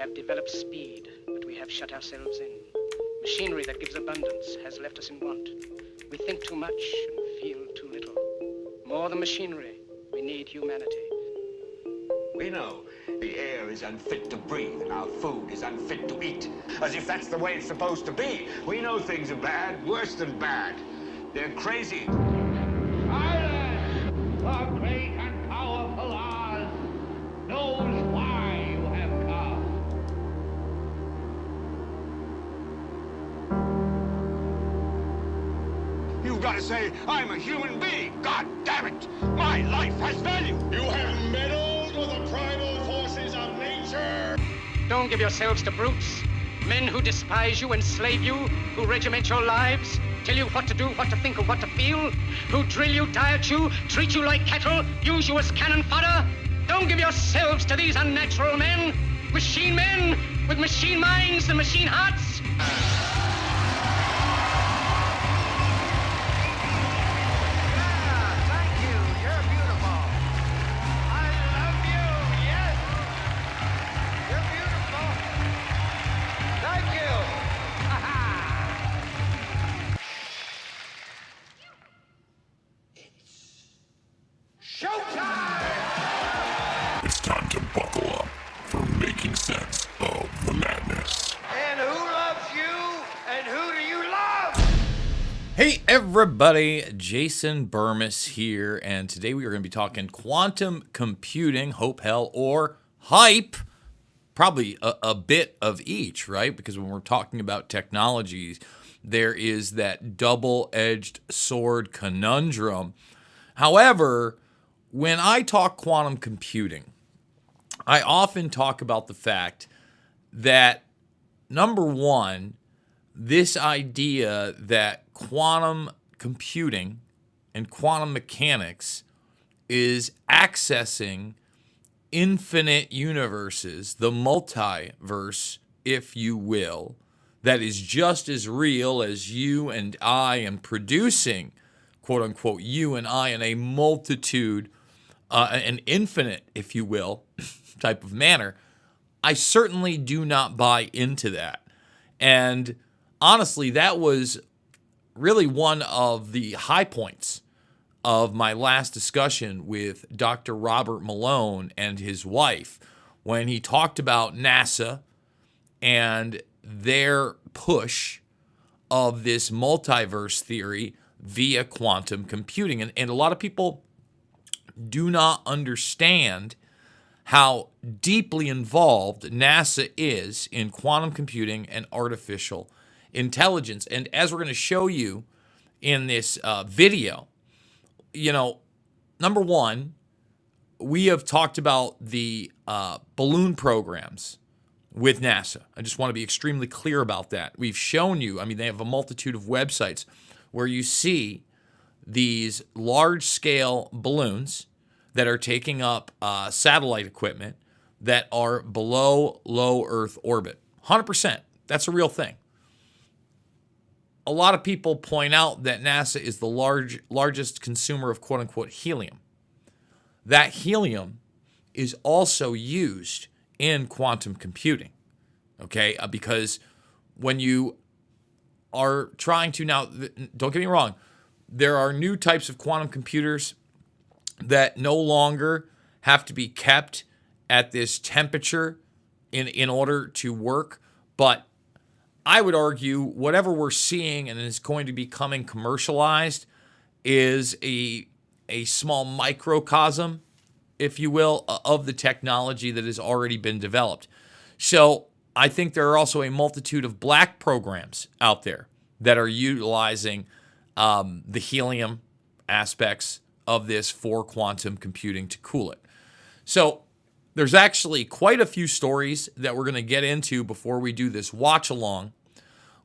have developed speed, but we have shut ourselves in. Machinery that gives abundance has left us in want. We think too much and feel too little. More than machinery, we need humanity. We know the air is unfit to breathe and our food is unfit to eat. As if that's the way it's supposed to be. We know things are bad, worse than bad. They're crazy. Silence! The great and powerful Oz knows why you have come. You've got to say, I'm a human being. God damn it! My life has value. You have meddled with the primal forces of nature. Don't give yourselves to brutes, men who despise you, enslave you, who regiment your lives, tell you what to do, what to think, or what to feel, who drill you, diet you, treat you like cattle, use you as cannon fodder. Don't give yourselves to these unnatural men with machine minds and machine hearts. It's time to buckle up for making sense of the madness. And who loves you? And who do you love? Hey everybody, Jason Bermas here, and today we are going to be talking quantum computing, hope, hell, or hype. Probably a bit of each, right? Because when we're talking about technologies, there is that double-edged sword conundrum. However, when I talk quantum computing, I often talk about the fact that, number one, this idea that quantum computing and quantum mechanics is accessing infinite universes, the multiverse, if you will, that is just as real as you and I, and producing, quote unquote, you and I in a multitude, an infinite, if you will, type of manner. I certainly do not buy into that. And honestly, that was really one of the high points of my last discussion with Dr. Robert Malone and his wife, when he talked about NASA and their push of this multiverse theory via quantum computing. And a lot of people do not understand how deeply involved NASA is in quantum computing and artificial intelligence. And as we're going to show you in this video, number one, we have talked about the balloon programs with NASA. I just want to be extremely clear about that. We've shown you, they have a multitude of websites where you see these large-scale balloons that are taking up satellite equipment that are below low Earth orbit. 100%. That's a real thing. A lot of people point out that NASA is the largest consumer of quote-unquote helium. That helium is also used in quantum computing, okay? Because when you are trying to now, don't get me wrong, there are new types of quantum computers that no longer have to be kept at this temperature in order to work. But I would argue whatever we're seeing and is going to be becoming commercialized is a small microcosm, if you will, of the technology that has already been developed. So I think there are also a multitude of black programs out there that are utilizing the helium aspects of this for quantum computing to cool it. So there's actually quite a few stories that we're going to get into before we do this watch along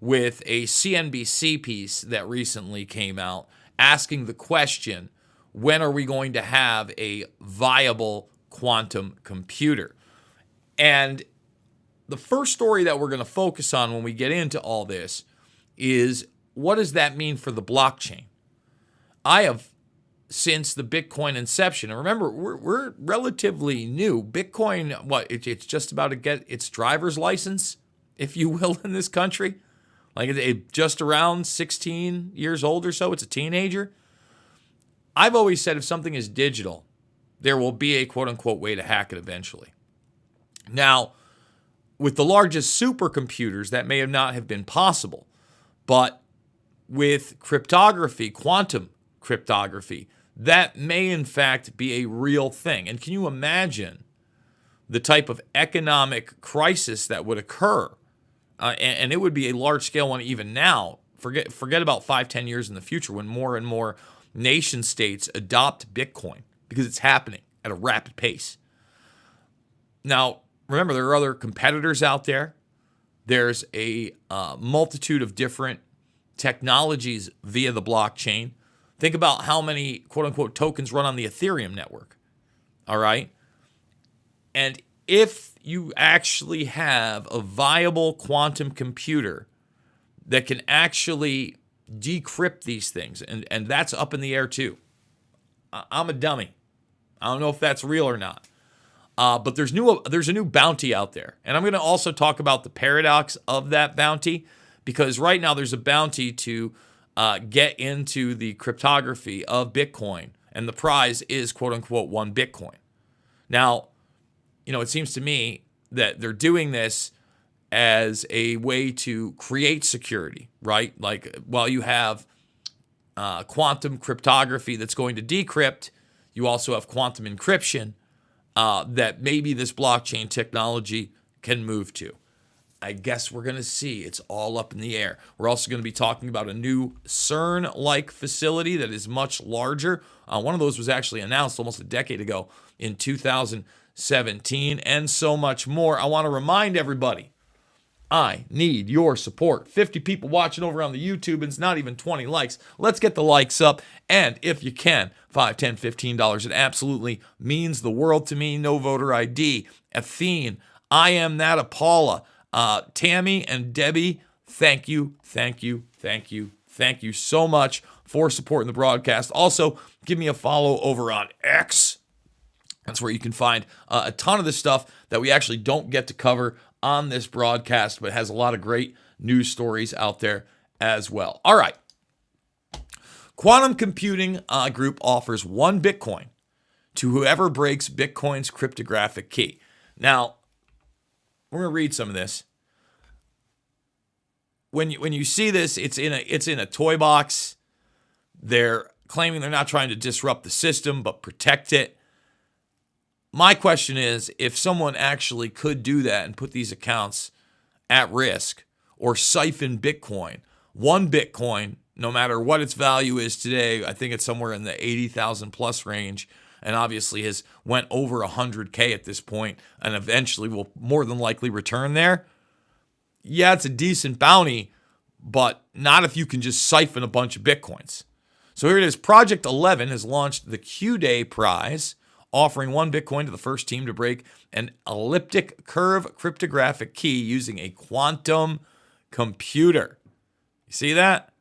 with a CNBC piece that recently came out asking the question, when are we going to have a viable quantum computer? And the first story that we're going to focus on when we get into all this is, what does that mean for the blockchain? I have since the Bitcoin inception. And remember, we're relatively new. Bitcoin, it's just about to get its driver's license, if you will, in this country. Like it just around 16 years old or so. It's a teenager. I've always said if something is digital, there will be a quote-unquote way to hack it eventually. Now, with the largest supercomputers, that may not have been possible. But with cryptography, quantum cryptography, that may in fact be a real thing. And can you imagine the type of economic crisis that would occur? And it would be a large-scale one even now. Forget about 5-10 years in the future when more and more nation states adopt Bitcoin, because it's happening at a rapid pace. Now, remember, there are other competitors out there. There's a multitude of different technologies via the blockchain. Think about how many quote-unquote tokens run on the Ethereum network. All right? And if you actually have a viable quantum computer that can actually decrypt these things, and that's up in the air too. I'm a dummy. I don't know if that's real or not. But there's a new bounty out there. And I'm going to also talk about the paradox of that bounty, because right now there's a bounty to get into the cryptography of Bitcoin, and the prize is quote-unquote 1 Bitcoin. Now, it seems to me that they're doing this as a way to create security, right? Like, while you have quantum cryptography that's going to decrypt, you also have quantum encryption that maybe this blockchain technology can move to. I guess we're going to see. It's all up in the air. We're also going to be talking about a new CERN-like facility that is much larger. One of those was actually announced almost a decade ago in 2017, and so much more. I want to remind everybody, I need your support. 50 people watching over on the YouTube, and it's not even 20 likes. Let's get the likes up. And if you can, $5, $10, $15. It absolutely means the world to me. No voter ID. Athene, I am that Paula, Tammy, and Debbie, thank you so much for supporting the broadcast. Also, give me a follow over on X. That's where you can find a ton of the stuff that we actually don't get to cover on this broadcast, but has a lot of great news stories out there as well. All right. Quantum Computing Group offers 1 Bitcoin to whoever breaks Bitcoin's cryptographic key. Now, we're going to read some of this. When you see this, it's in a toy box. They're claiming they're not trying to disrupt the system, but protect it. My question is, if someone actually could do that and put these accounts at risk or siphon Bitcoin, 1 Bitcoin, no matter what its value is today, I think it's somewhere in the 80,000 plus range, and obviously has went over 100K at this point, and eventually will more than likely return there. Yeah, it's a decent bounty, but not if you can just siphon a bunch of Bitcoins. So here it is. Project 11 has launched the Q-Day prize, offering 1 Bitcoin to the first team to break an elliptic curve cryptographic key using a quantum computer. You see that?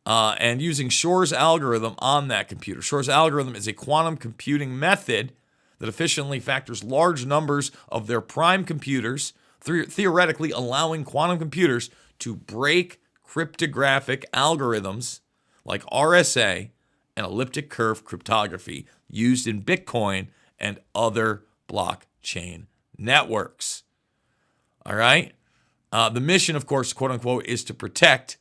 And using Shor's algorithm on that computer. Shor's algorithm is a quantum computing method that efficiently factors large numbers of their prime computers, theoretically allowing quantum computers to break cryptographic algorithms like RSA and elliptic curve cryptography used in Bitcoin and other blockchain networks. All right? The mission, of course, quote unquote, is to protect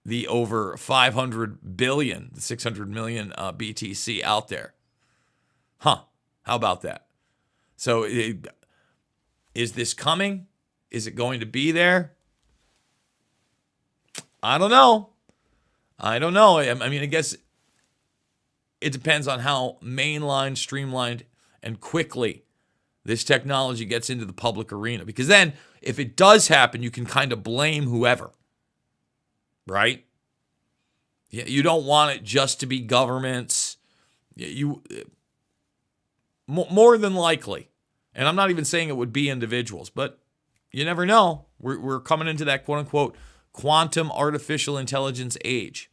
the over 500 billion, the 600 million BTC out there. How about that? So is this coming? Is it going to be there? I don't know. I mean, I guess it depends on how mainline, streamlined, and quickly this technology gets into the public arena. Because then, if it does happen, you can kind of blame whoever, right? You don't want it just to be governments. More than likely, and I'm not even saying it would be individuals, but you never know. We're coming into that quote-unquote quantum artificial intelligence age.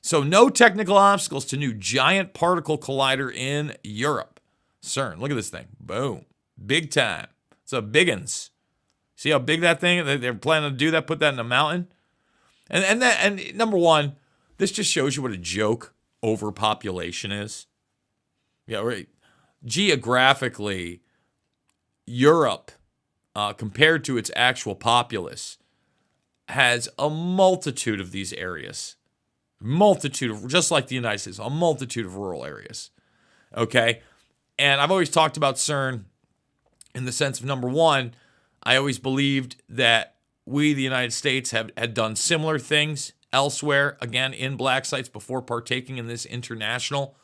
So no technical obstacles to new giant particle collider in Europe. CERN. Look at this thing. Boom. Big time. It's a biggins. See how big that thing? They're planning to do that. Put that in a mountain. And number one, this just shows you what a joke overpopulation is. Yeah, right. Geographically, Europe, compared to its actual populace, has a multitude of these areas. Just like the United States, a multitude of rural areas. Okay? And I've always talked about CERN in the sense of, number one, I always believed that we, the United States, had done similar things elsewhere, again, in black sites before partaking in this international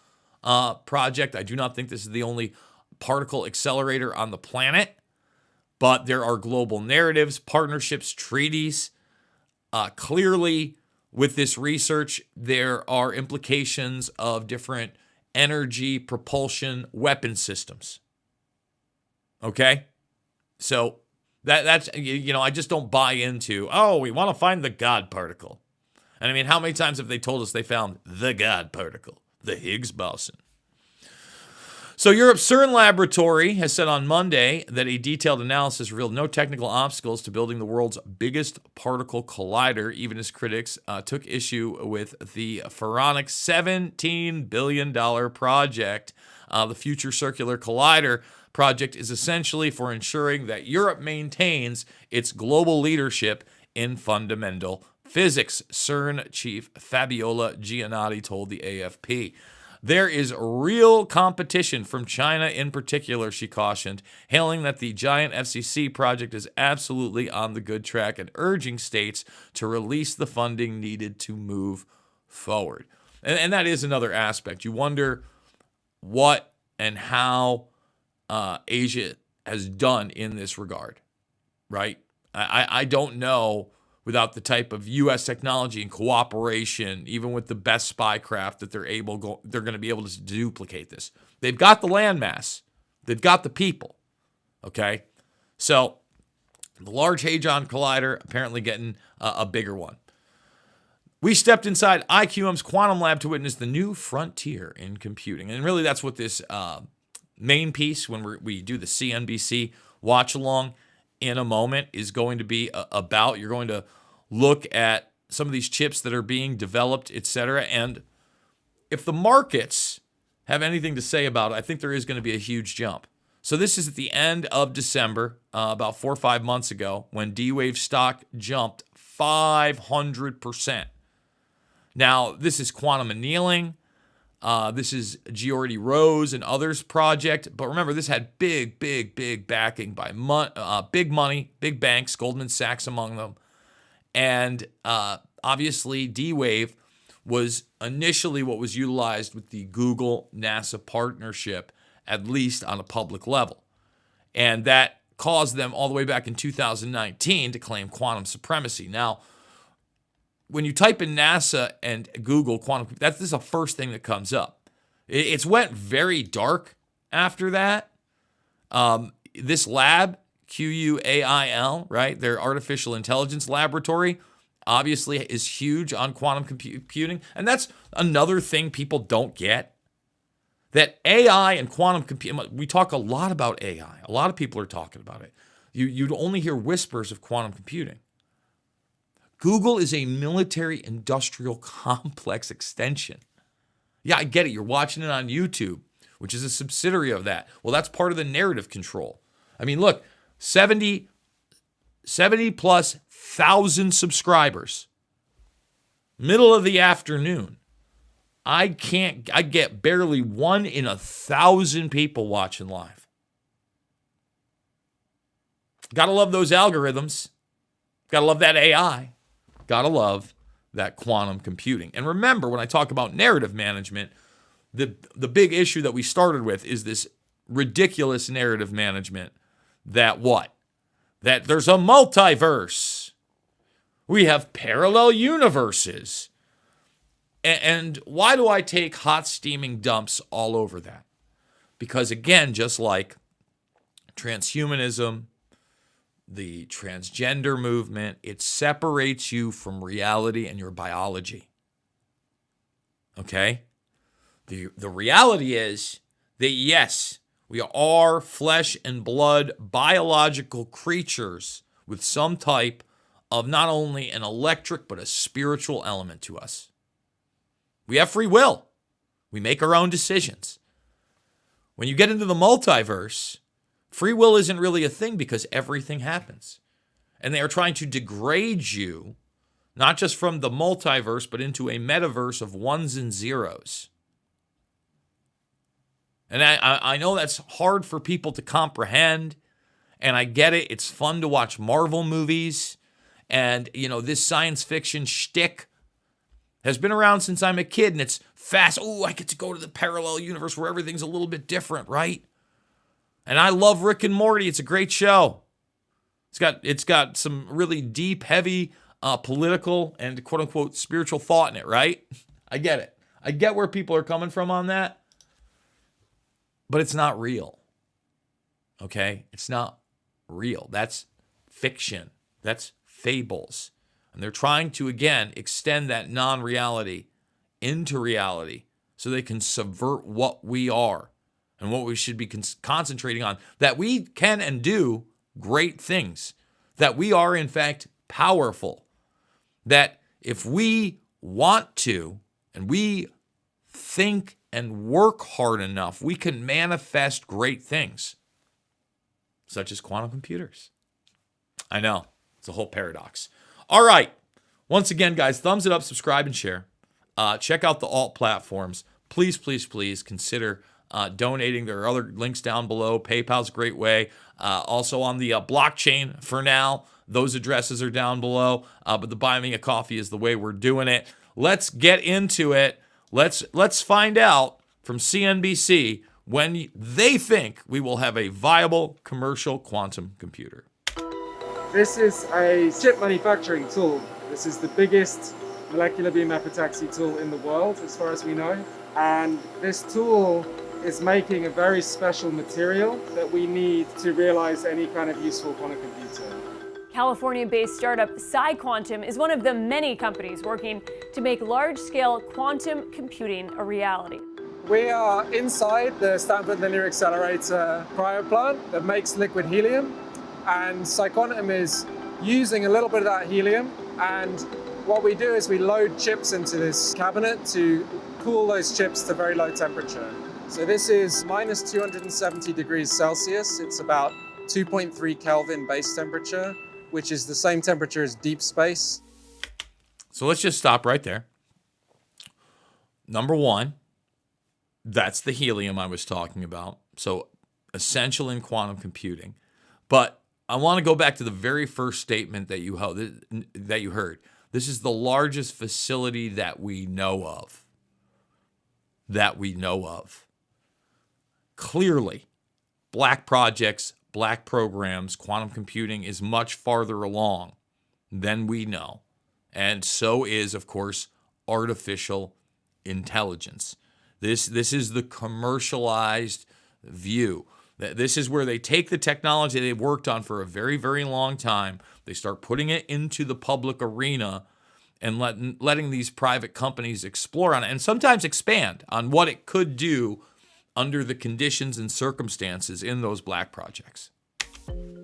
project. I do not think this is the only particle accelerator on the planet, but there are global narratives, partnerships, treaties. Clearly, with this research, there are implications of different energy propulsion weapon systems. Okay? So that's, I just don't buy into, we want to find the God particle. And I mean, how many times have they told us they found the God particle, the Higgs boson? So Europe's CERN laboratory has said on Monday that a detailed analysis revealed no technical obstacles to building the world's biggest particle collider, even as critics took issue with the pharaonic $17 billion project. The Future Circular Collider project is essentially for ensuring that Europe maintains its global leadership in fundamental physics, CERN chief Fabiola Giannotti told the AFP. There is real competition from China in particular, she cautioned, hailing that the giant FCC project is absolutely on the good track and urging states to release the funding needed to move forward. And that is another aspect. You wonder what and how Asia has done in this regard, right? I don't know without the type of U.S. technology and cooperation, even with the best spycraft, that they're going to be able to duplicate this. They've got the landmass. They've got the people. Okay? So the Large Hadron Collider apparently getting a bigger one. We stepped inside IQM's quantum lab to witness the new frontier in computing. And really that's what this main piece, when we do the CNBC watch along in a moment, is going to be about. You're going to look at some of these chips that are being developed, etc. And if the markets have anything to say about it, I think there is going to be a huge jump. So this is at the end of December, about 4 or 5 months ago, when D-Wave stock jumped 500%. Now, this is quantum annealing. This is Geordie Rose and others' project. But remember, this had big backing by big money, big banks, Goldman Sachs among them. And obviously, D-Wave was initially what was utilized with the Google-NASA partnership, at least on a public level. And that caused them all the way back in 2019 to claim quantum supremacy. Now, when you type in NASA and Google quantum, this is the first thing that comes up. It's went very dark after that. This lab, QUAIL, right, their artificial intelligence laboratory, obviously is huge on quantum computing. And that's another thing people don't get. That AI and quantum computing, we talk a lot about AI. A lot of people are talking about it. You'd only hear whispers of quantum computing. Google is a military-industrial complex extension. Yeah, I get it. You're watching it on YouTube, which is a subsidiary of that. Well, that's part of the narrative control. I mean, look, 70 plus thousand subscribers. Middle of the afternoon. I get barely 1 in 1,000 people watching live. Gotta love those algorithms. Gotta love that AI. Gotta love that quantum computing. And remember, when I talk about narrative management, the big issue that we started with is this ridiculous narrative management that what? That there's a multiverse. We have parallel universes. And why do I take hot steaming dumps all over that? Because again, just like transhumanism, the transgender movement, it separates you from reality and your biology. Okay? The reality is that, yes, we are flesh and blood biological creatures with some type of not only an electric but a spiritual element to us. We have free will. We make our own decisions. When you get into the multiverse, free will isn't really a thing because everything happens. And they are trying to degrade you, not just from the multiverse, but into a metaverse of ones and zeros. And I know that's hard for people to comprehend, and I get it. It's fun to watch Marvel movies, and, this science fiction shtick has been around since I'm a kid, and it's fast. Oh, I get to go to the parallel universe where everything's a little bit different, And I love Rick and Morty. It's a great show. It's got some really deep, heavy political and quote-unquote spiritual thought in it, right? I get it. I get where people are coming from on that. But it's not real. Okay? It's not real. That's fiction. That's fables. And they're trying to, again, extend that non-reality into reality so they can subvert what we are and what we should be concentrating on. That we can and do great things. That we are, in fact, powerful. That if we want to and we think and work hard enough, we can manifest great things, such as quantum computers. I know, it's a whole paradox. All right. Once again, guys, thumbs it up, subscribe, and share. Check out the alt platforms. Please, please, please consider donating. There are other links down below. PayPal's a great way. Also on the blockchain for now. Those addresses are down below. But the Buy Me a Coffee is the way we're doing it. Let's get into it. Let's find out from CNBC when they think we will have a viable commercial quantum computer. This is a chip manufacturing tool. This is the biggest molecular beam epitaxy tool in the world, as far as we know. And this tool is making a very special material that we need to realize any kind of useful quantum computer. California-based startup PsiQuantum is one of the many companies working to make large-scale quantum computing a reality. We are inside the Stanford Linear Accelerator cryo plant that makes liquid helium, and PsiQuantum is using a little bit of that helium, and what we do is we load chips into this cabinet to cool those chips to very low temperature. So this is minus 270 degrees Celsius. It's about 2.3 Kelvin base temperature, which is the same temperature as deep space. So let's just stop right there. Number one, that's the helium I was talking about. So essential in quantum computing. But I want to go back to the very first statement that you heard. This is the largest facility that we know of. Clearly, black projects, black programs, quantum computing is much farther along than we know. And so is, of course, artificial intelligence. This is the commercialized view. This is where they take the technology they've worked on for a very, very long time. They start putting it into the public arena and letting these private companies explore on it and sometimes expand on what it could do under the conditions and circumstances in those black projects.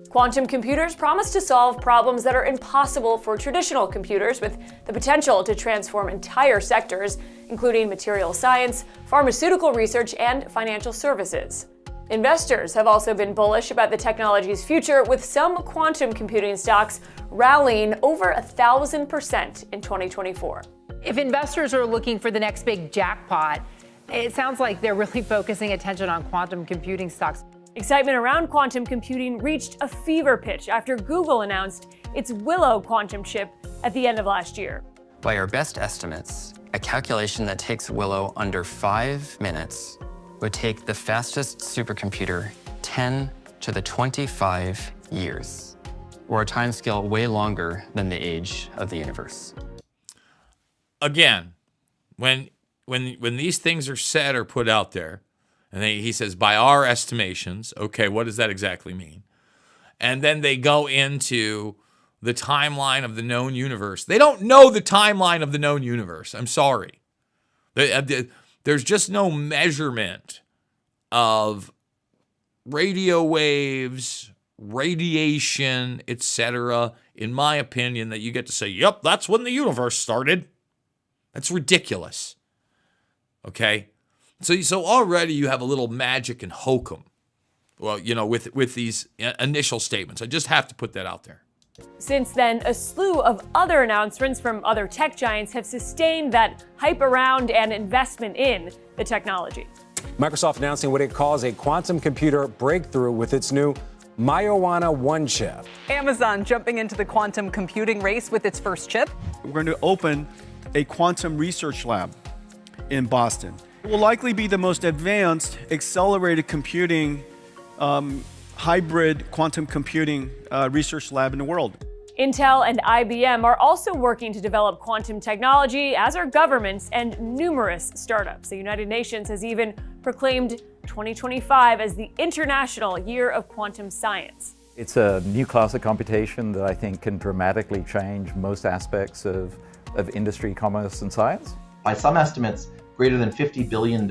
Quantum computers promise to solve problems that are impossible for traditional computers, with the potential to transform entire sectors, including material science, pharmaceutical research, and financial services. Investors have also been bullish about the technology's future, with some quantum computing stocks rallying over 1,000% in 2024. If investors are looking for the next big jackpot, it sounds like they're really focusing attention on quantum computing stocks. Excitement around quantum computing reached a fever pitch after Google announced its Willow quantum chip at the end of last year. By our best estimates, a calculation that takes Willow under 5 minutes would take the fastest supercomputer 10 to the 25 years, or a timescale way longer than the age of the universe. Again, when these things are said or put out there, and he says, by our estimations, okay, what does that exactly mean? And then they go into the timeline of the known universe. They don't know the timeline of the known universe. I'm sorry. There's just no measurement of radio waves, radiation, etc., in my opinion, that you get to say, yep, that's when the universe started. That's ridiculous. Okay? So already you have a little magic and hokum. Well, with these initial statements. I just have to put that out there. Since then, a slew of other announcements from other tech giants have sustained that hype around and investment in the technology. Microsoft announcing what it calls a quantum computer breakthrough with its new Mayowana 1 chip. Amazon jumping into the quantum computing race with its first chip. We're going to open a quantum research lab in Boston. It will likely be the most advanced accelerated computing hybrid quantum computing research lab in the world. Intel and IBM are also working to develop quantum technology, as are governments and numerous startups. The United Nations has even proclaimed 2025 as the International Year of Quantum Science. It's a new class of computation that I think can dramatically change most aspects of industry, commerce, and science. By some estimates, greater than $50 billion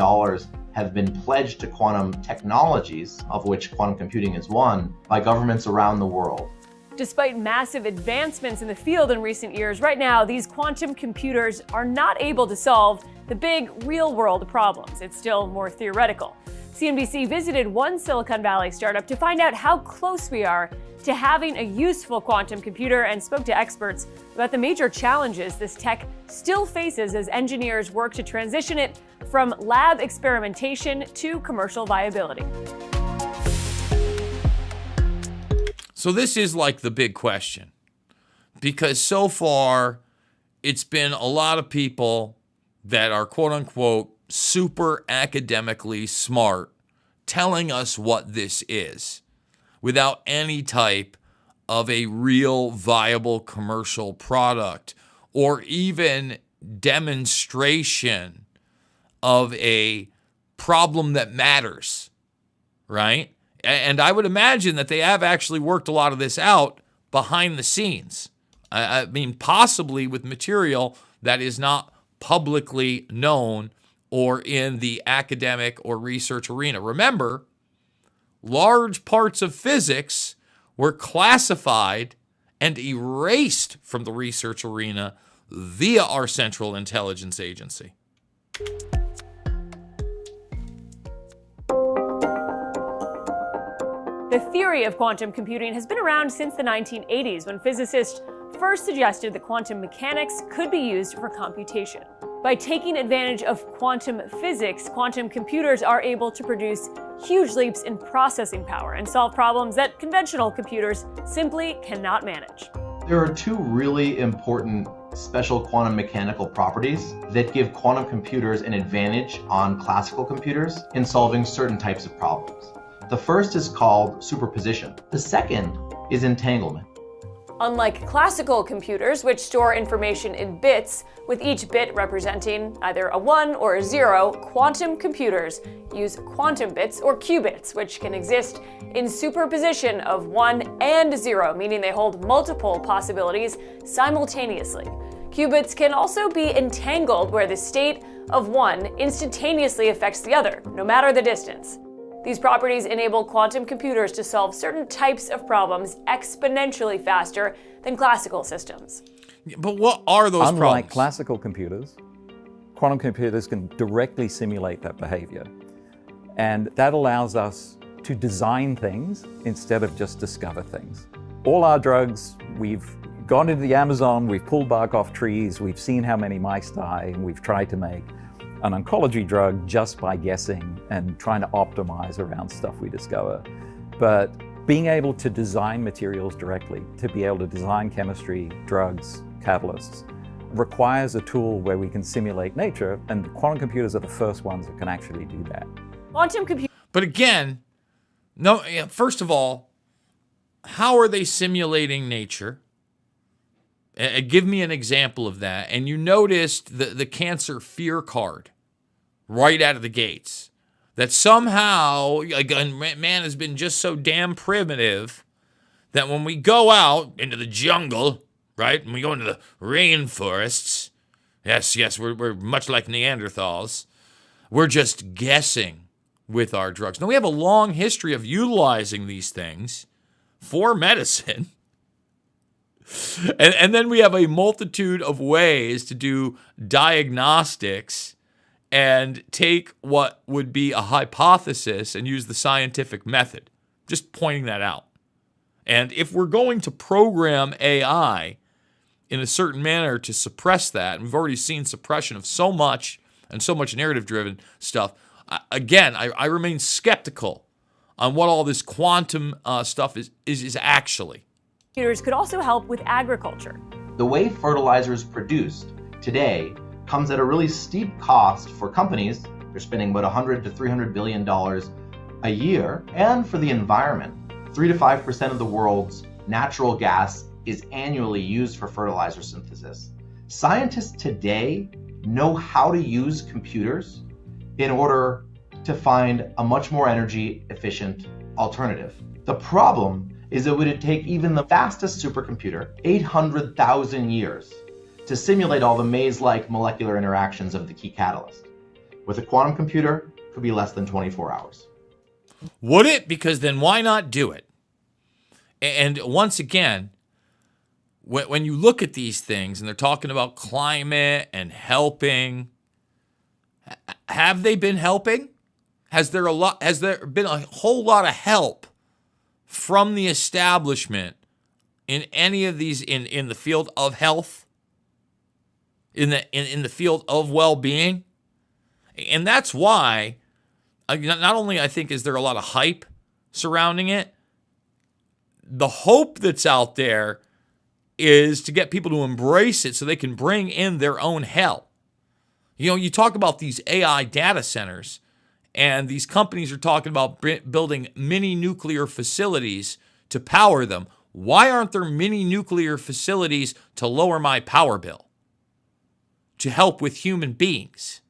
have been pledged to quantum technologies, of which quantum computing is one, by governments around the world. Despite massive advancements in the field in recent years, right now these quantum computers are not able to solve the big real-world problems. It's still more theoretical. CNBC visited one Silicon Valley startup to find out how close we are to having a useful quantum computer and spoke to experts about the major challenges this tech still faces as engineers work to transition it from lab experimentation to commercial viability. So this is like the big question, because so far it's been a lot of people that are quote unquote super academically smart telling us what this is without any type of a real viable commercial product or even demonstration of a problem that matters, right? And I would imagine that they have actually worked a lot of this out behind the scenes. I mean, possibly with material that is not publicly known or in the academic or research arena. Remember, large parts of physics were classified and erased from the research arena via our Central Intelligence Agency. The theory of quantum computing has been around since the 1980s, when physicists first suggested that quantum mechanics could be used for computation. By taking advantage of quantum physics, quantum computers are able to produce huge leaps in processing power and solve problems that conventional computers simply cannot manage. There are two really important special quantum mechanical properties that give quantum computers an advantage on classical computers in solving certain types of problems. The first is called superposition. The second is entanglement. Unlike classical computers, which store information in bits, with each bit representing either a 1 or a 0, quantum computers use quantum bits or qubits, which can exist in superposition of 1 and 0, meaning they hold multiple possibilities simultaneously. Qubits can also be entangled, where the state of one instantaneously affects the other, no matter the distance. These properties enable quantum computers to solve certain types of problems exponentially faster than classical systems. But what are those problems? Unlike classical computers, quantum computers can directly simulate that behavior. And that allows us to design things instead of just discover things. All our drugs, we've gone into the Amazon, we've pulled bark off trees, we've seen how many mice die, and we've tried to make an oncology drug just by guessing and trying to optimize around stuff we discover. But being able to design materials directly, to be able to design chemistry, drugs, catalysts, requires a tool where we can simulate nature, and quantum computers are the first ones that can actually do that. But again, no. First of all, how are they simulating nature? Give me an example of that. And you noticed the cancer fear card right out of the gates. That somehow, again, man has been just so damn primitive that when we go out into the jungle, right, and we go into the rainforests, Yes, we're much like Neanderthals. We're just guessing with our drugs. Now, we have a long history of utilizing these things for medicine. And then we have a multitude of ways to do diagnostics and take what would be a hypothesis and use the scientific method. Just pointing that out. And if we're going to program AI in a certain manner to suppress that, and we've already seen suppression of so much and so much narrative-driven stuff, again, I remain skeptical on what all this quantum stuff is actually. Computers could also help with agriculture. The way fertilizer is produced today comes at a really steep cost for companies. They're spending about $100 to $300 billion a year, and for the environment. 3 to 5% of the world's natural gas is annually used for fertilizer synthesis. Scientists today know how to use computers in order to find a much more energy efficient alternative. The problem is it would take even the fastest supercomputer 800,000 years to simulate all the maze-like molecular interactions of the key catalyst. With a quantum computer, it could be less than 24 hours. Would it? Because then why not do it? And once again, when you look at these things and they're talking about climate and helping, have they been helping? Has there been a whole lot of help from the establishment in any of these in the field of health, in the field of well-being? And that's why not only I think is there a lot of hype surrounding it, the hope that's out there is to get people to embrace it so they can bring in their own hell. You know, you talk about these AI data centers, and these companies are talking about building mini nuclear facilities to power them. Why aren't there mini nuclear facilities to lower my power bill? To help with human beings?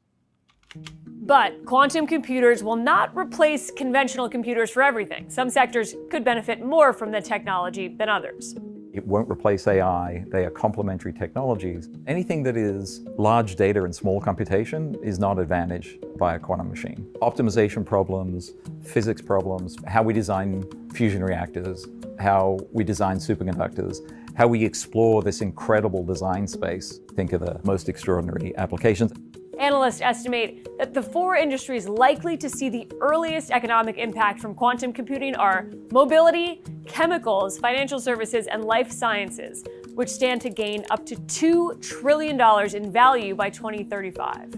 But quantum computers will not replace conventional computers for everything. Some sectors could benefit more from the technology than others. It won't replace AI. They are complementary technologies. Anything that is large data and small computation is not advantaged by a quantum machine. Optimization problems, physics problems, how we design fusion reactors, how we design superconductors, how we explore this incredible design space. Think of the most extraordinary applications. Analysts estimate that the 4 industries likely to see the earliest economic impact from quantum computing are mobility, chemicals, financial services, and life sciences, which stand to gain up to $2 trillion in value by 2035.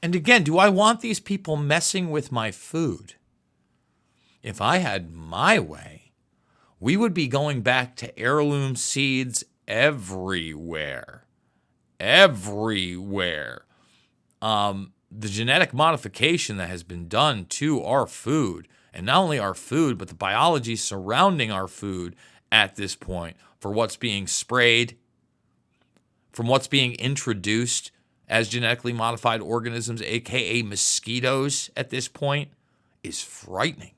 And again, do I want these people messing with my food? If I had my way, we would be going back to heirloom seeds everywhere. Everywhere. The genetic modification that has been done to our food, and not only our food, but the biology surrounding our food at this point, for what's being sprayed, from what's being introduced as genetically modified organisms, aka mosquitoes at this point, is frightening.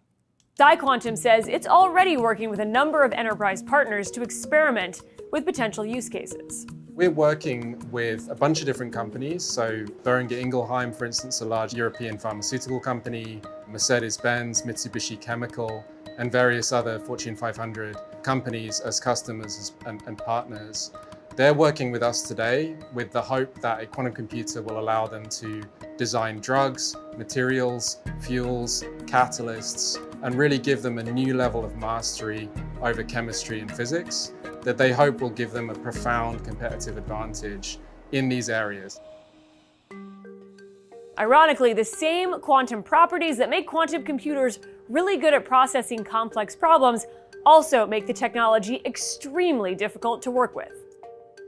PsiQuantum says it's already working with a number of enterprise partners to experiment with potential use cases. We're working with a bunch of different companies. So Boehringer Ingelheim, for instance, a large European pharmaceutical company, Mercedes-Benz, Mitsubishi Chemical, and various other Fortune 500 companies as customers and partners. They're working with us today with the hope that a quantum computer will allow them to design drugs, materials, fuels, catalysts, and really give them a new level of mastery over chemistry and physics that they hope will give them a profound competitive advantage in these areas. Ironically, the same quantum properties that make quantum computers really good at processing complex problems also make the technology extremely difficult to work with.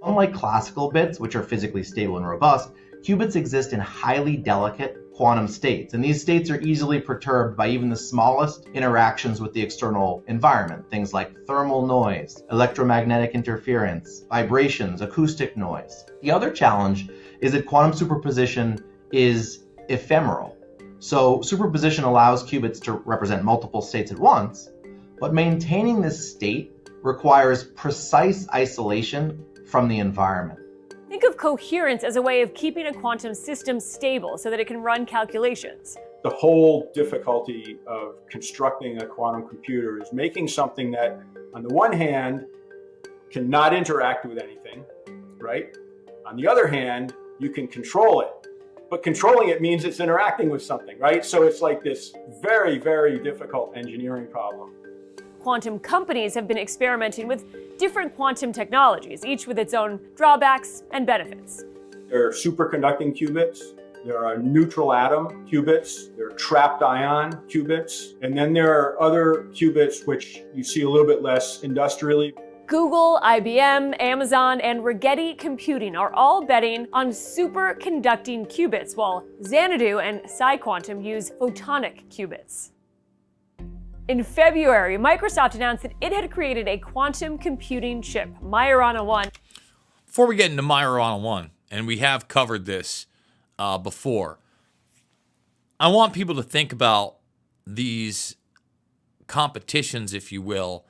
Unlike classical bits, which are physically stable and robust, qubits exist in highly delicate quantum states, and these states are easily perturbed by even the smallest interactions with the external environment, things like thermal noise, electromagnetic interference, vibrations, acoustic noise. The other challenge is that quantum superposition is ephemeral. So superposition allows qubits to represent multiple states at once, but maintaining this state requires precise isolation from the environment. Think of coherence as a way of keeping a quantum system stable so that it can run calculations. The whole difficulty of constructing a quantum computer is making something that, on the one hand, cannot interact with anything, right? On the other hand, you can control it. But controlling it means it's interacting with something, right? So it's like this very, very difficult engineering problem. Quantum companies have been experimenting with different quantum technologies, each with its own drawbacks and benefits. There are superconducting qubits, there are neutral atom qubits, there are trapped ion qubits, and then there are other qubits which you see a little bit less industrially. Google, IBM, Amazon, and Rigetti Computing are all betting on superconducting qubits, while Xanadu and PsiQuantum use photonic qubits. In February, Microsoft announced that it had created a quantum computing chip, Majorana 1. Before we get into Majorana 1, and we have covered this before, I want people to think about these competitions, if you will,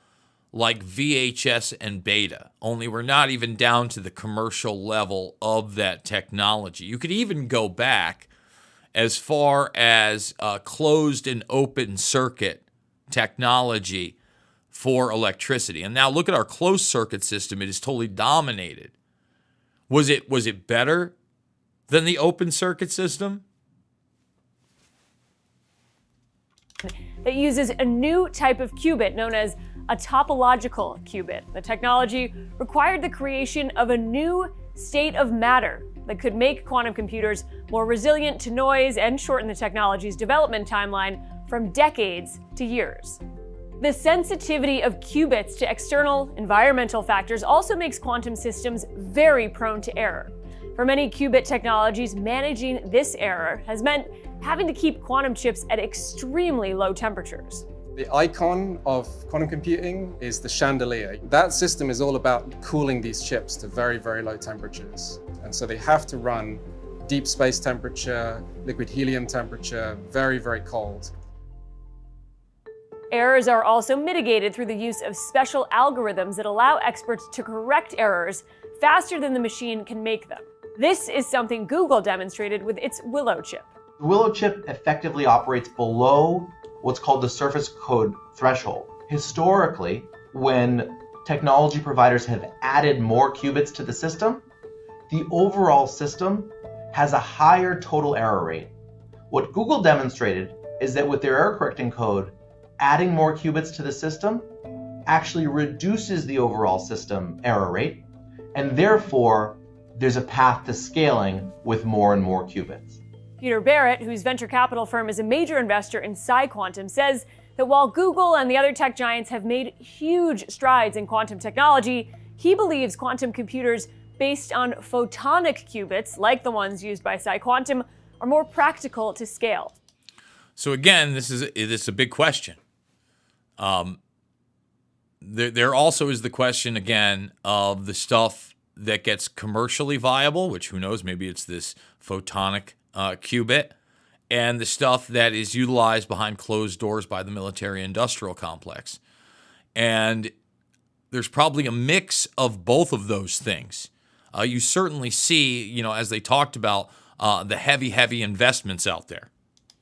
like VHS and Beta, only we're not even down to the commercial level of that technology. You could even go back as far as closed and open circuit technology for electricity. And now look at our closed circuit system. It is totally dominated. Was it better than the open circuit system? That uses a new type of qubit known as a topological qubit. The technology required the creation of a new state of matter that could make quantum computers more resilient to noise and shorten the technology's development timeline from decades to years. The sensitivity of qubits to external environmental factors also makes quantum systems very prone to error. For many qubit technologies, managing this error has meant having to keep quantum chips at extremely low temperatures. The icon of quantum computing is the chandelier. That system is all about cooling these chips to very, very low temperatures. And so they have to run deep space temperature, liquid helium temperature, very, very cold. Errors are also mitigated through the use of special algorithms that allow experts to correct errors faster than the machine can make them. This is something Google demonstrated with its Willow chip. The Willow chip effectively operates below what's called the surface code threshold. Historically, when technology providers have added more qubits to the system, the overall system has a higher total error rate. What Google demonstrated is that with their error correcting code, adding more qubits to the system actually reduces the overall system error rate, and therefore there's a path to scaling with more and more qubits. Peter Barrett, whose venture capital firm is a major investor in PsiQuantum, says that while Google and the other tech giants have made huge strides in quantum technology, he believes quantum computers based on photonic qubits, like the ones used by PsiQuantum, are more practical to scale. So again, this is a big question. There also is the question, again, of the stuff that gets commercially viable, which who knows, maybe it's this photonic qubit, and the stuff that is utilized behind closed doors by the military-industrial complex. And there's probably a mix of both of those things. You certainly see, as they talked about, the heavy investments out there.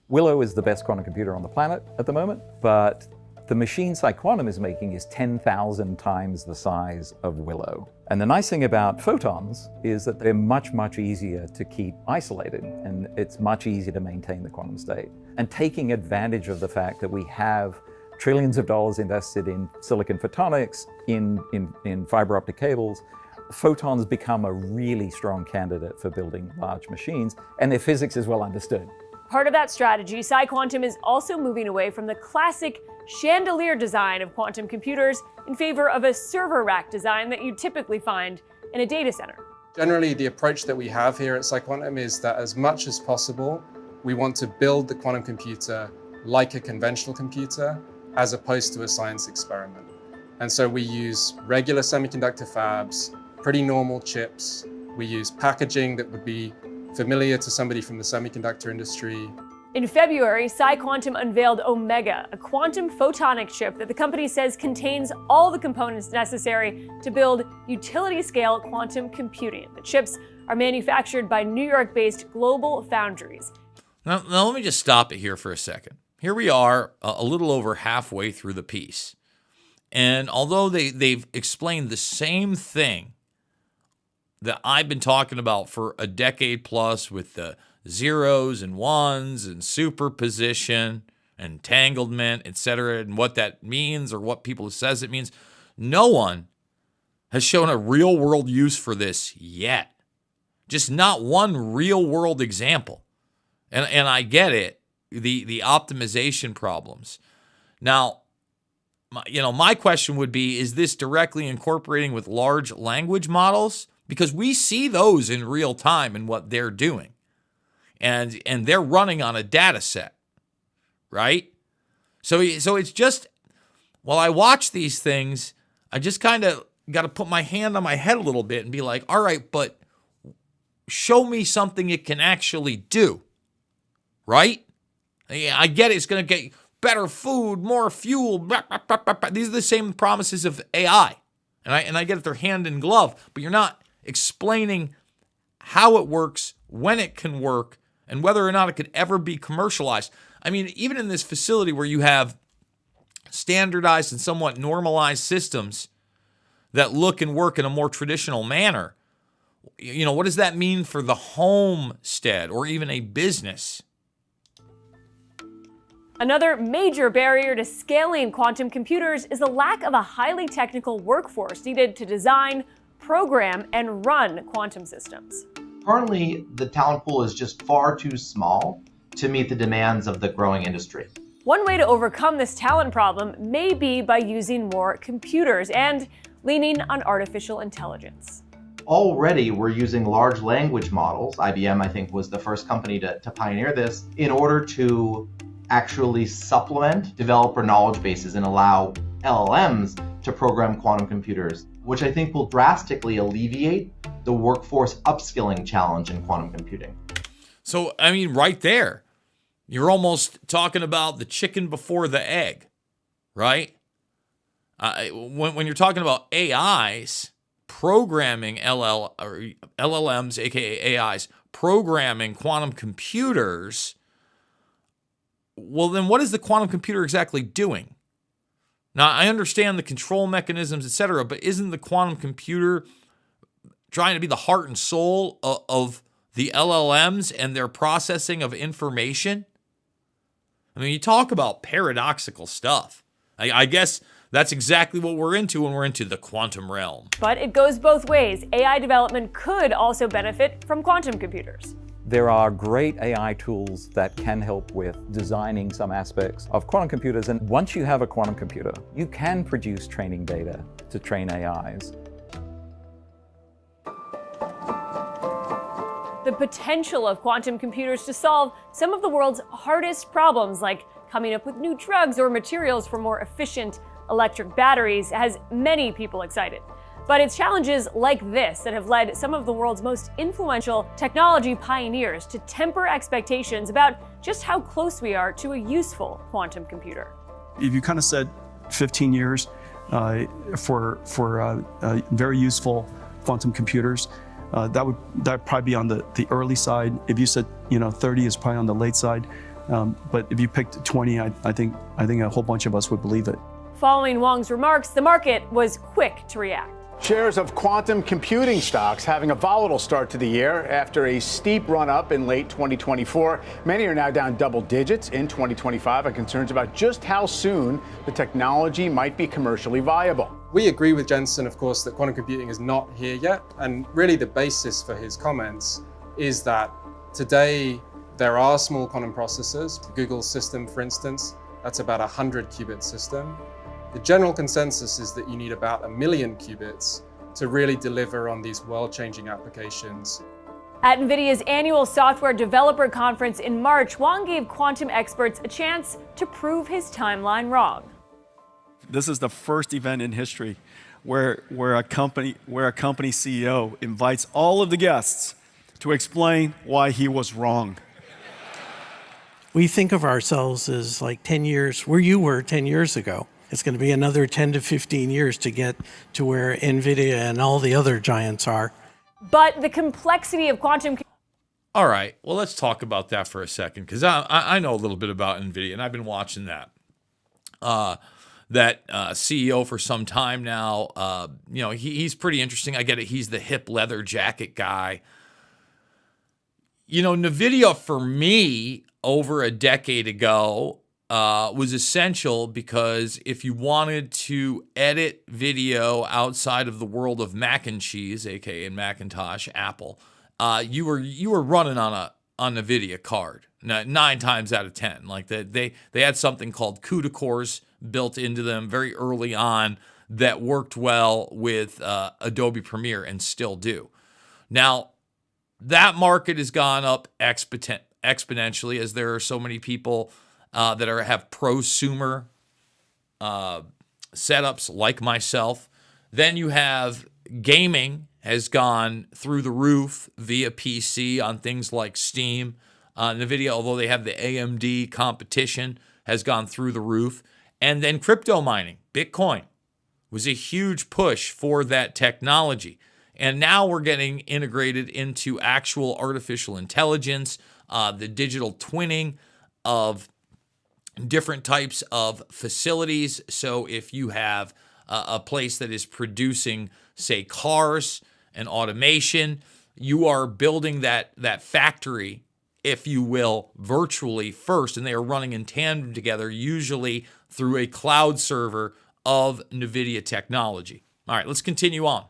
Willow is the best quantum computer on the planet at the moment, but the machine PsiQuantum is making is 10,000 times the size of Willow. And the nice thing about photons is that they're much, much easier to keep isolated, and it's much easier to maintain the quantum state. And taking advantage of the fact that we have trillions of dollars invested in silicon photonics, in fiber optic cables, photons become a really strong candidate for building large machines, and their physics is well understood. Part of that strategy, PsiQuantum is also moving away from the classic chandelier design of quantum computers in favor of a server rack design that you typically find in a data center. Generally, the approach that we have here at PsiQuantum is that as much as possible, we want to build the quantum computer like a conventional computer, as opposed to a science experiment. And so we use regular semiconductor fabs, pretty normal chips. We use packaging that would be familiar to somebody from the semiconductor industry. In February, PsiQuantum unveiled Omega, a quantum photonic chip that the company says contains all the components necessary to build utility-scale quantum computing. The chips are manufactured by New York-based Global Foundries. Now let me just stop it here for a second. Here we are, a little over halfway through the piece. And although they've explained the same thing that I've been talking about for a decade plus with the zeros and ones and superposition, entanglement, etc., and what that means or what people says it means, no one has shown a real-world use for this yet. Just not one real-world example. And I get it, the optimization problems. Now, my question would be, is this directly incorporating with large language models? Because we see those in real time in what they're doing. And they're running on a data set, right? So it's just, while I watch these things, I just kind of got to put my hand on my head a little bit and be like, all right, but show me something it can actually do, right? I get it. It's going to get better food, more fuel. Blah, blah, blah, blah, blah. These are the same promises of AI. And I get it, they're hand in glove, but you're not explaining how it works, when it can work, and whether or not it could ever be commercialized. I mean, even in this facility where you have standardized and somewhat normalized systems that look and work in a more traditional manner, what does that mean for the homestead or even a business? Another major barrier to scaling quantum computers is the lack of a highly technical workforce needed to design, program, and run quantum systems. Currently, the talent pool is just far too small to meet the demands of the growing industry. One way to overcome this talent problem may be by using more computers and leaning on artificial intelligence. Already, we're using large language models. IBM, I think, was the first company to pioneer this in order to actually supplement developer knowledge bases and allow LLMs to program quantum computers, which I think will drastically alleviate the workforce upskilling challenge in quantum computing. So, I mean, right there, you're almost talking about the chicken before the egg, right? When you're talking about AIs, programming LLMs, aka AIs, programming quantum computers, well, then what is the quantum computer exactly doing? Now, I understand the control mechanisms, etc., but isn't the quantum computer trying to be the heart and soul of the LLMs and their processing of information? I mean, you talk about paradoxical stuff. I guess that's exactly what we're into when we're into the quantum realm. But it goes both ways. AI development could also benefit from quantum computers. There are great AI tools that can help with designing some aspects of quantum computers. And once you have a quantum computer, you can produce training data to train AIs. The potential of quantum computers to solve some of the world's hardest problems, like coming up with new drugs or materials for more efficient electric batteries, has many people excited. But it's challenges like this that have led some of the world's most influential technology pioneers to temper expectations about just how close we are to a useful quantum computer. If you kind of said 15 years for very useful quantum computers, that probably be on the early side. If you said 30 is probably on the late side, but if you picked 20, I think a whole bunch of us would believe it. Following Wang's remarks, the market was quick to react. Shares of quantum computing stocks having a volatile start to the year after a steep run-up in late 2024. Many are now down double digits in 2025 and concerns about just how soon the technology might be commercially viable. We agree with Jensen, of course, that quantum computing is not here yet. And really the basis for his comments is that today there are small quantum processors. Google's system, for instance, that's about a 100-qubit system. The general consensus is that you need about 1 million qubits to really deliver on these world-changing applications. At NVIDIA's annual software developer conference in March, Wang gave quantum experts a chance to prove his timeline wrong. This is the first event in history where a company CEO invites all of the guests to explain why he was wrong. We think of ourselves as like 10 years, where you were 10 years ago. It's going to be another 10 to 15 years to get to where NVIDIA and all the other giants are. But the complexity of quantum... All right, well, let's talk about that for a second, because I know a little bit about NVIDIA, and I've been watching that. CEO for some time now. He's pretty interesting. I get it. He's the hip leather jacket guy. NVIDIA for me over a decade ago was essential, because if you wanted to edit video outside of the world of Mac and cheese, aka Macintosh, Apple, you were running on a NVIDIA card 9 times out of 10. Like they had something called CUDA cores built into them very early on that worked well with Adobe Premiere, and still do. Now, that market has gone up exponentially, as there are so many people that have prosumer setups like myself. Then you have gaming has gone through the roof via PC on things like Steam. NVIDIA, although they have the AMD competition, has gone through the roof. And then crypto mining, Bitcoin, was a huge push for that technology. And now we're getting integrated into actual artificial intelligence, the digital twinning of different types of facilities. So if you have a place that is producing, say, cars and automation, you are building that factory, if you will, virtually first, and they are running in tandem together, usually through a cloud server of NVIDIA technology. All right, let's continue on.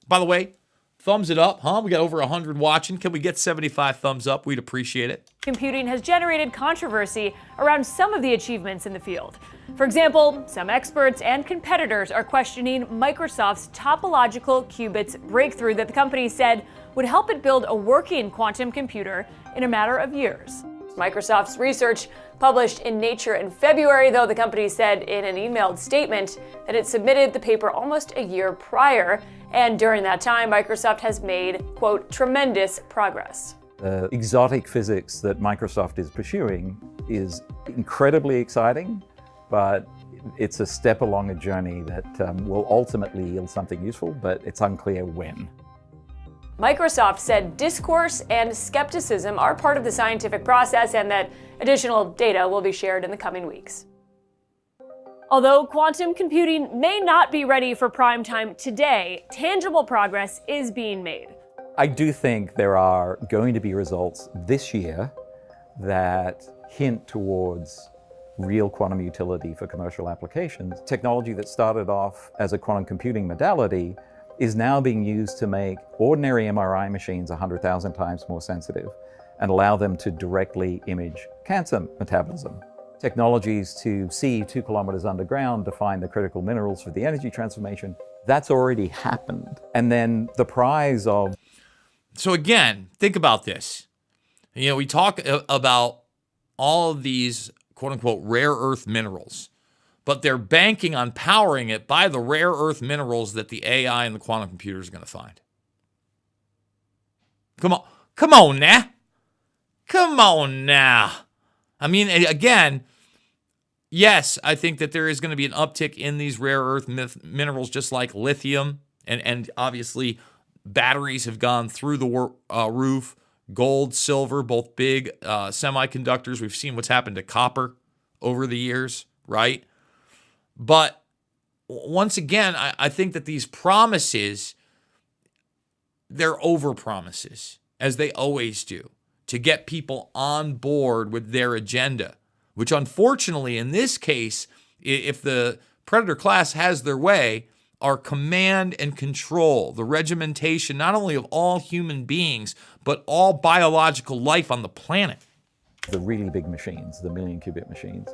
By the way, thumbs it up, huh? We got over 100 watching. Can we get 75 thumbs up? We'd appreciate it. Computing has generated controversy around some of the achievements in the field. For example, some experts and competitors are questioning Microsoft's topological qubits breakthrough that the company said would help it build a working quantum computer in a matter of years. Microsoft's research published in Nature in February, though the company said in an emailed statement that it submitted the paper almost a year prior, and during that time, Microsoft has made, quote, tremendous progress. The exotic physics that Microsoft is pursuing is incredibly exciting, but it's a step along a journey that will ultimately yield something useful, but it's unclear when. Microsoft said discourse and skepticism are part of the scientific process, and that additional data will be shared in the coming weeks. Although quantum computing may not be ready for prime time today, tangible progress is being made. I do think there are going to be results this year that hint towards real quantum utility for commercial applications. Technology that started off as a quantum computing modality is now being used to make ordinary MRI machines 100,000 times more sensitive and allow them to directly image cancer metabolism. Technologies to see 2 kilometers underground to find the critical minerals for the energy transformation, that's already happened. And then the prize of... So again, think about this. We talk about all of these quote-unquote rare earth minerals, but they're banking on powering it by the rare earth minerals that the AI and the quantum computers are going to find. Come on now. I mean, again, yes, I think that there is going to be an uptick in these rare earth minerals, just like lithium, and obviously batteries have gone through the roof. Gold, silver, both big semiconductors. We've seen what's happened to copper over the years, right? But once again, I think that these promises, they're over-promises, as they always do, to get people on board with their agenda, which unfortunately, in this case, if the predator class has their way, are command and control, the regimentation not only of all human beings, but all biological life on the planet. The really big machines, the million qubit machines,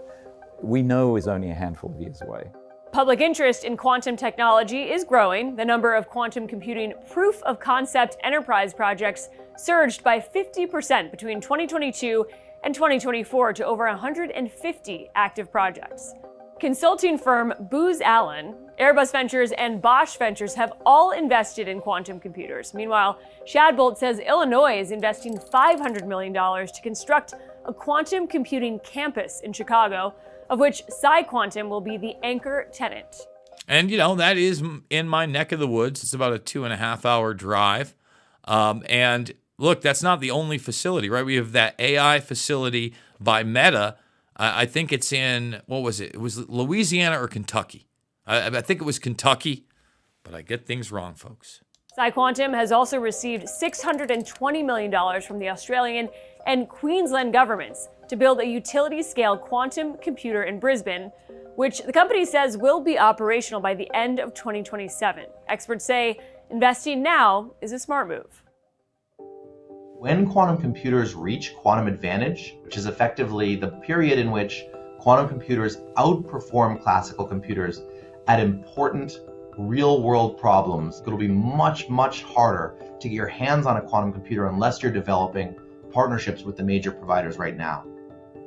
we know is only a handful of years away. Public interest in quantum technology is growing. The number of quantum computing proof of concept enterprise projects surged by 50% between 2022 and 2024 to over 150 active projects. Consulting firm Booz Allen, Airbus Ventures, and Bosch Ventures have all invested in quantum computers. Meanwhile, Shadbolt says Illinois is investing $500 million to construct a quantum computing campus in Chicago, of which PsiQuantum will be the anchor tenant. And, you know, that is in my neck of the woods. It's about a 2.5-hour drive. And look, that's not the only facility, right? We have that AI facility by Meta. I think it's in, what was it? It was Louisiana or Kentucky. I think it was Kentucky, but I get things wrong, folks. PsiQuantum has also received $620 million from the Australian and Queensland governments to build a utility-scale quantum computer in Brisbane, which the company says will be operational by the end of 2027. Experts say investing now is a smart move. When quantum computers reach quantum advantage, which is effectively the period in which quantum computers outperform classical computers at important real-world problems, it'll be much, much harder to get your hands on a quantum computer unless you're developing partnerships with the major providers right now.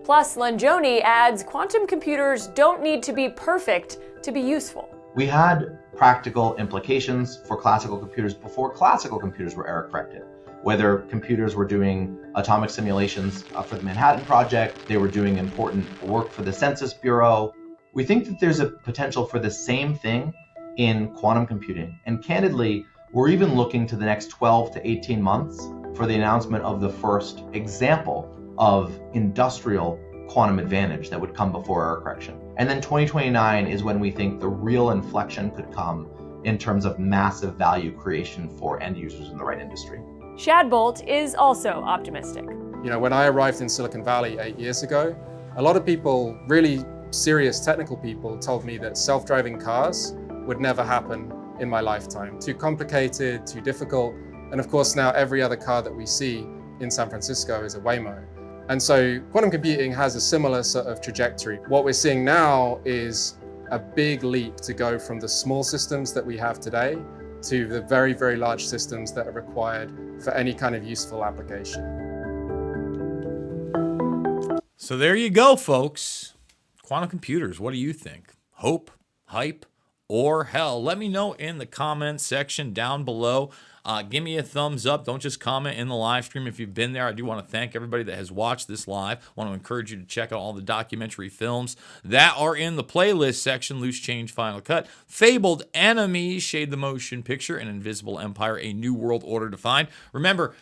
Plus, Langione adds quantum computers don't need to be perfect to be useful. We had practical implications for classical computers before classical computers were error-corrected. Whether computers were doing atomic simulations for the Manhattan Project, they were doing important work for the Census Bureau. We think that there's a potential for the same thing in quantum computing. And candidly, we're even looking to the next 12 to 18 months for the announcement of the first example of industrial quantum advantage that would come before error correction. And then 2029 is when we think the real inflection could come in terms of massive value creation for end users in the right industry. Shad Bolt is also optimistic. You know, when I arrived in Silicon Valley 8 years ago, a lot of people, really serious technical people, told me that self-driving cars would never happen in my lifetime. Too complicated, too difficult. And of course, now every other car that we see in San Francisco is a Waymo. And so quantum computing has a similar sort of trajectory. What we're seeing now is a big leap to go from the small systems that we have today to the very, very large systems that are required for any kind of useful application. So there you go, folks. Quantum computers, what do you think? Hope, hype, or hell? Let me know in the comments section down below. Give me a thumbs up. Don't just comment in the live stream if you've been there. I do want to thank everybody that has watched this live. I want to encourage you to check out all the documentary films that are in the playlist section. Loose Change, Final Cut, Fabled Enemies, Shade the Motion Picture, and Invisible Empire, A New World Order Defined. Remember,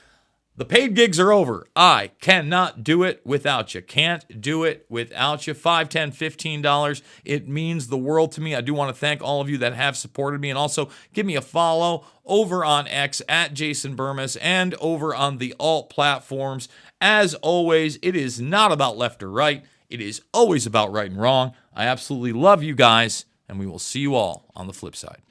the paid gigs are over. I cannot do it without you. Can't do it without you. $5, $10, $15. It means the world to me. I do want to thank all of you that have supported me. And also give me a follow over on X at Jason Bermas and over on the alt platforms. As always, it is not about left or right. It is always about right and wrong. I absolutely love you guys, and we will see you all on the flip side.